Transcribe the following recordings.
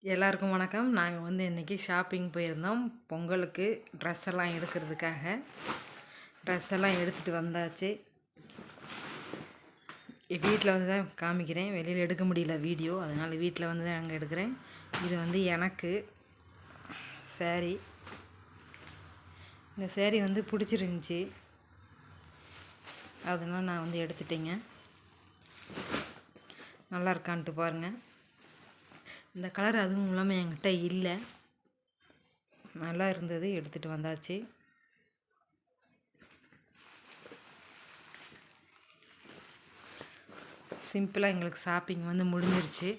எல்லாருக்கும் வணக்கம். நாங்கள் வந்து இன்றைக்கி ஷாப்பிங் போயிருந்தோம். பொங்கலுக்கு ட்ரெஸ் எல்லாம் எடுக்கிறதுக்காக ட்ரெஸ் எல்லாம் எடுத்துகிட்டு வந்தாச்சு. வீட்டில் வந்து தான் காமிக்கிறேன். வெளியில் எடுக்க முடியல வீடியோ, அதனால் வீட்டில் வந்து தான் அங்கே எடுக்கிறேன். இது வந்து எனக்கு சேரீ. இந்த சேரீ வந்து பிடிச்சிருந்துச்சி, அதனால் நான் வந்து எடுத்துட்டேங்க. நல்லா இருக்கான்ட்டு பாருங்கள். இந்த கலர் அதுவும் இல்லாமல் என்கிட்ட இல்லை, நல்லா இருந்தது, எடுத்துகிட்டு வந்தாச்சு. சிம்பிளாக எங்களுக்கு ஷாப்பிங் வந்து முடிஞ்சிருச்சு.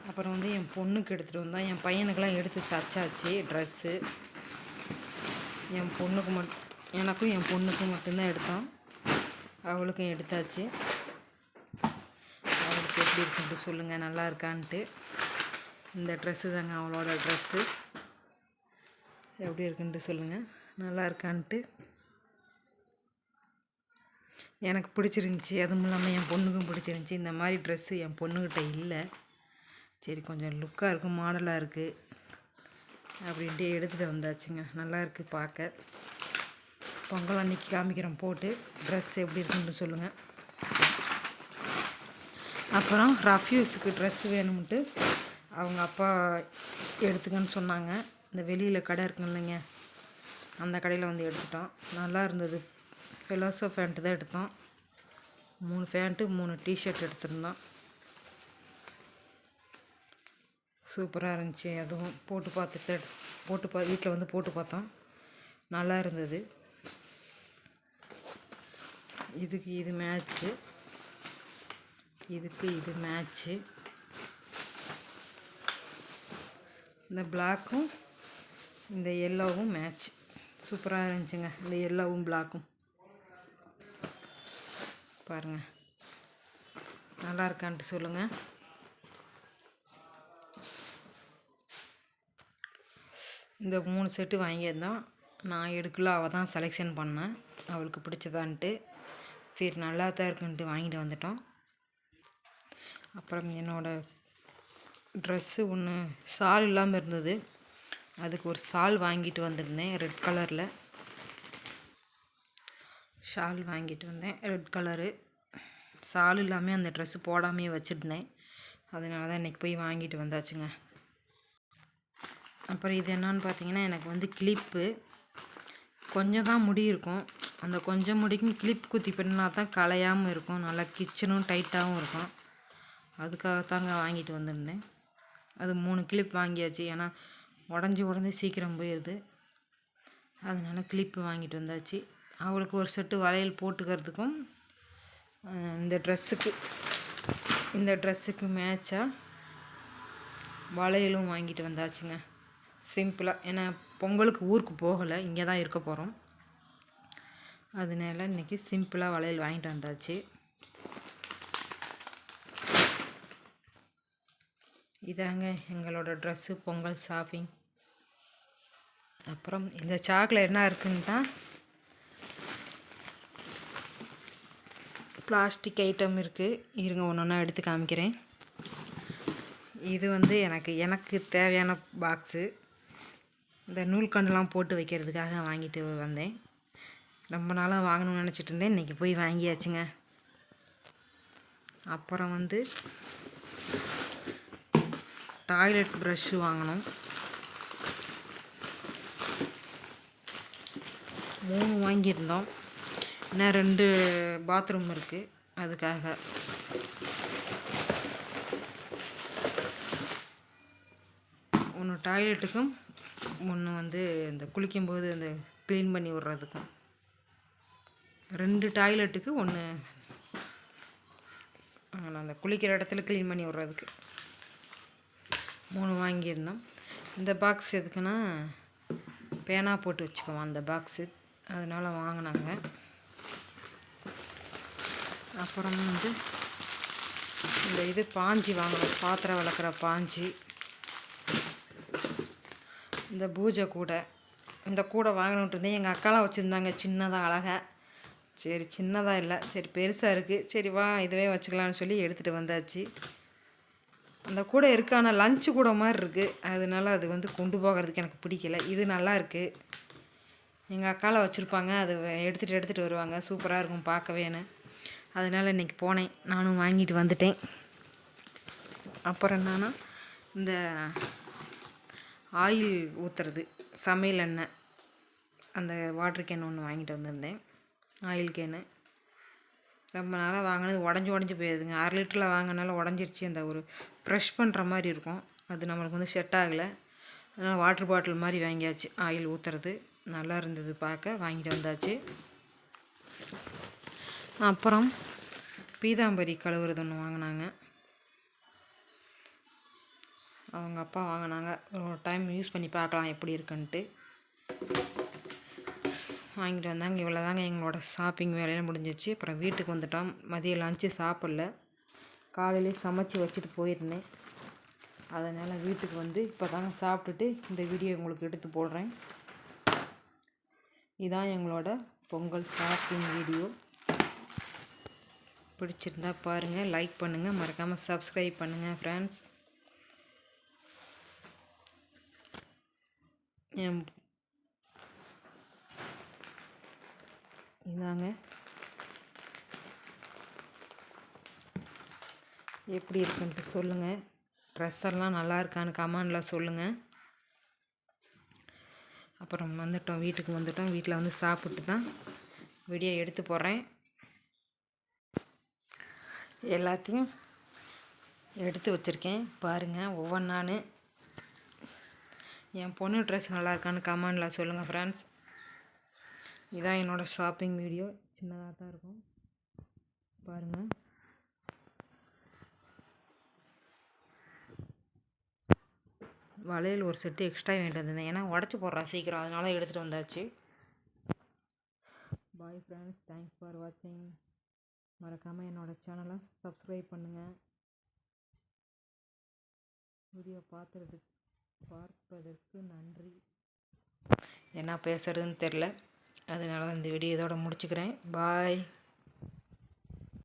அப்புறம் வந்து என் பொண்ணுக்கு எடுத்துகிட்டு வந்தோம். என் பையனுக்கெல்லாம் எடுத்து தச்சாச்சு ட்ரெஸ்ஸு. என் பொண்ணுக்கு எனக்கும் என் பொண்ணுக்கும் மட்டும்தான் எடுத்தோம். அவளுக்கும் எடுத்தாச்சு. அவளுக்கு எப்படி இருக்குன்ட்டு சொல்லுங்கள், நல்லா இருக்கான்ட்டு. இந்த ட்ரெஸ்ஸு தாங்க அவளோட ட்ரெஸ்ஸு. எப்படி இருக்குன்ட்டு சொல்லுங்கள், நல்லா இருக்கான்ட்டு. எனக்கு பிடிச்சிருந்துச்சி, அதுவும் இல்லாமல் என் பொண்ணுக்கும் பிடிச்சிருந்துச்சி. இந்த மாதிரி ட்ரெஸ்ஸு என் பொண்ணுக்கிட்ட இல்லை. சரி, கொஞ்சம் லுக்காக இருக்கும், மாடலாக இருக்குது அப்படின்ட்டு எடுத்துகிட்டு வந்தாச்சுங்க. நல்லா இருக்குது பார்க்க. பொங்கல் அன்றைக்கி காமிக்கிறோம் போட்டு. ட்ரெஸ் எப்படி இருக்குன்னு சொல்லுங்கள். அப்புறம் ரஃப்யூஸுக்கு ட்ரெஸ் வேணும்ன்ட்டு அவங்க அப்பா எடுத்துக்கன்னு சொன்னாங்க. இந்த வெளியில் கடை இருக்குங்க இல்லைங்க, அந்த கடையில் வந்து எடுத்துட்டோம். நல்லா இருந்தது. பெலோசோ ஃபேண்ட்டு தான் எடுத்தோம். 3 ஃபேண்ட்டு 3 டிஷர்ட் எடுத்திருந்தோம். சூப்பராக இருந்துச்சு. அதுவும் போட்டு பார்த்துட்டு வீட்டில் வந்து போட்டு பார்த்தோம், நல்லா இருந்தது. இதுக்கு இது மேட்ச்சு, இதுக்கு இது மேட்ச்சு. இந்த பிளாக்கும் இந்த எல்லோவும் மேட்ச். சூப்பராக இருந்துச்சுங்க. இந்த எல்லோவும் பிளாக்கும் பாருங்கள், நல்லா இருக்கான்ட்டு சொல்லுங்கள். இந்த 3 செட்டு வாங்கியிருந்தோம். நான் எடுக்கல, அவள் தான் செலெக்ஷன் பண்ணேன், அவளுக்கு பிடிச்சதான்ட்டு. சரி, நல்லா தான் இருக்குன்ட்டு வாங்கிட்டு வந்துட்டோம். அப்புறம் என்னோடய ட்ரெஸ்ஸு ஒன்று ஷால் இல்லாமல் இருந்தது, அதுக்கு ஒரு ஷால் வாங்கிட்டு வந்திருந்தேன். ரெட் கலரில் ஷால் வாங்கிட்டு வந்தேன், ரெட் கலரு. ஷால் இல்லாமல் அந்த ட்ரெஸ்ஸு போடாமையே வச்சுருந்தேன், அதனால தான் இன்றைக்கி போய் வாங்கிட்டு வந்தாச்சுங்க. அப்புறம் இது என்னான்னு பார்த்தீங்கன்னா, எனக்கு வந்து கிளிப்பு கொஞ்சம் தான் முடி இருக்கும். அந்த கொஞ்சம் முடிக்கும் கிளிப் குத்தி பின்னா தான் கலையாமல் இருக்கும், நல்லா கிச்சனும் டைட்டாகவும் இருக்கும். அதுக்காகத்தாங்க வாங்கிட்டு வந்திருந்தேன். அது 3 கிளிப் வாங்கியாச்சு. ஏன்னா உடஞ்சி சீக்கிரம் போயிடுது, அதனால் கிளிப்பு வாங்கிட்டு வந்தாச்சு. அவளுக்கு ஒரு செட்டு வளையல் போட்டுக்கிறதுக்கும் இந்த ட்ரெஸ்ஸுக்கு மேட்சாக வளையலும் வாங்கிட்டு வந்தாச்சுங்க. சிம்பிளாக, ஏன்னா பொங்கலுக்கு ஊருக்கு போகலை, இங்கே தான் இருக்க போகிறோம். அதனால இன்றைக்கி சிம்பிளாக வளையல் வாங்கிட்டு வந்தாச்சு. இதாங்க எங்களோட ட்ரெஸ்ஸு பொங்கல் ஷாப்பிங். அப்புறம் இந்த சாக்கில் என்ன இருக்குன்னு தான் பிளாஸ்டிக் ஐட்டம் இருக்குது. இருங்க, ஒன்று ஒன்றா எடுத்து காமிக்கிறேன். இது வந்து எனக்கு தேவையான பாக்ஸு. இந்த நூல்கண்டுலாம் போட்டு வைக்கிறதுக்காக வாங்கிட்டு வந்தேன். ரொம்ப நாளாக வாங்கணும்னு நினச்சிட்டு இருந்தேன், இன்றைக்கி போய் வாங்கியாச்சுங்க. அப்புறம் வந்து டாய்லெட் ப்ரஷ்ஷு வாங்கினோம். 3 வாங்கியிருந்தோம். இன்னும் 2 பாத்ரூம் இருக்குது, அதுக்காக. ஒன்று டாய்லெட்டுக்கும், ஒன்று வந்து இந்த குளிக்கும்போது அந்த க்ளீன் பண்ணி விட்றதுக்கும். 2 டாய்லெட்டுக்கு, 1 அந்த குளிக்கிற இடத்துல க்ளீன் பண்ணி விட்றதுக்கு 3 வாங்கியிருந்தோம். இந்த பாக்ஸ் எதுக்குன்னா பேனா போட்டு வச்சுக்குவோம் அந்த பாக்ஸு, அதனால் வாங்கினாங்க. அப்புறம் வந்து இந்த இது பாஞ்சி வாங்கணும், பாத்திரம் விளக்குற பாஞ்சி. இந்த பூஜை கூடை, இந்த கூடை வாங்கணுன்ட்டு இருந்தேன். எங்கள் அக்காலாம் வச்சுருந்தாங்க சின்னதாக அழகாக. சரி, சின்னதாக இல்லை, சரி பெருசாக இருக்குது, சரி வா இதுவே வச்சுக்கலான்னு சொல்லி எடுத்துகிட்டு வந்தாச்சு. அந்த கூடை இருக்குது, ஆனால் லஞ்சு கூட மாதிரி இருக்குது. அதனால அது வந்து கொண்டு போகிறதுக்கு எனக்கு பிடிக்கல. இது நல்லா இருக்குது. எங்கள் அக்காவில் வச்சுருப்பாங்க, அது எடுத்துகிட்டு வருவாங்க. சூப்பராக இருக்கும் பார்க்கவேன்னு. அதனால் இன்றைக்கி போனேன், நானும் வாங்கிட்டு வந்துட்டேன். அப்புறம் என்னன்னா, இந்த ஆயில் ஊற்றுறது சமையல் எண்ணெய், அந்த வாட்ரு கேன் ஒன்று வாங்கிட்டு வந்திருந்தேன். ஆயில் கேனு ரொம்ப நாளாக வாங்கினது உடஞ்சி போயிடுதுங்க. 1/2 லிட்டரில் வாங்கினால உடஞ்சிருச்சு. அந்த ஒரு ப்ரெஷ் பண்ணுற மாதிரி இருக்கும், அது நம்மளுக்கு வந்து செட் ஆகலை. அதனால் வாட்ரு பாட்டில் மாதிரி வாங்கியாச்சு. ஆயில் ஊற்றுறது நல்லா இருந்தது பார்க்க, வாங்கிட்டு வந்தாச்சு. அப்புறம் பீதாம்பரி கழுவுறது ஒன்று வாங்கினாங்க, அவங்க அப்பா வாங்கினாங்க. ஒரு டைம் யூஸ் பண்ணி பார்க்கலாம் எப்படி இருக்குன்ட்டு வாங்கிட்டு வந்தாங்க. இவ்வளோ தாங்க எங்களோட ஷாப்பிங் வேலையில் முடிஞ்சிச்சு. அப்புறம் வீட்டுக்கு வந்துட்டோம். மதியம் லஞ்சு சாப்பிடல, காலையிலே சமைச்சி வச்சுட்டு போயிருந்தேன். அதனால் வீட்டுக்கு வந்து இப்போ தாங்க சாப்பிட்டுட்டு இந்த வீடியோ உங்களுக்கு எடுத்து போடுறேன். இதான் எங்களோட பொங்கல் ஷாப்பிங் வீடியோ. பிடிச்சிருந்தா பாருங்கள், லைக் பண்ணுங்கள், மறக்காமல் சப்ஸ்கிரைப் பண்ணுங்கள் ஃப்ரெண்ட்ஸ். இதாங்க எப்படி இருக்குன்ட்டு சொல்லுங்கள். ட்ரெஸ்ஸெல்லாம் நல்லா இருக்கான்னு கமெண்டில் சொல்லுங்கள். அப்புறம் வந்துட்டோம், வீட்டுக்கு வந்துட்டோம். வீட்டில் வந்து சாப்பிட்டு தான் வீடியோ எடுத்து போடுறேன். எல்லாத்தையும் எடுத்து வச்சுருக்கேன் பாருங்கள் ஒவ்வொன்றான்னு. என் பொண்ணு ட்ரெஸ் நல்லா இருக்கான்னு கமெண்டில் சொல்லுங்கள் ஃப்ரெண்ட்ஸ். இதான் என்னோடய ஷாப்பிங் வீடியோ. சின்னதாக தான் இருக்கும் பாருங்கள். வளையல் ஒரு செட்டு எக்ஸ்ட்ரா வாங்கிட்டு வந்திருந்தேன், ஏன்னா உடச்சி போடுறா சீக்கிரம், அதனால எடுத்துகிட்டு வந்தாச்சு. பாய் ஃப்ரெண்ட்ஸ், தேங்க்ஸ் ஃபார் வாட்சிங். மறக்காமல் என்னோடய சேனலை சப்ஸ்கிரைப் பண்ணுங்கள். வீடியோ பார்ப்பதற்கு நன்றி. என்ன பேசுகிறதுன்னு தெரில, அதனால இந்த வீடியோ இதோட முடிச்சுக்கிறேன். பாய்.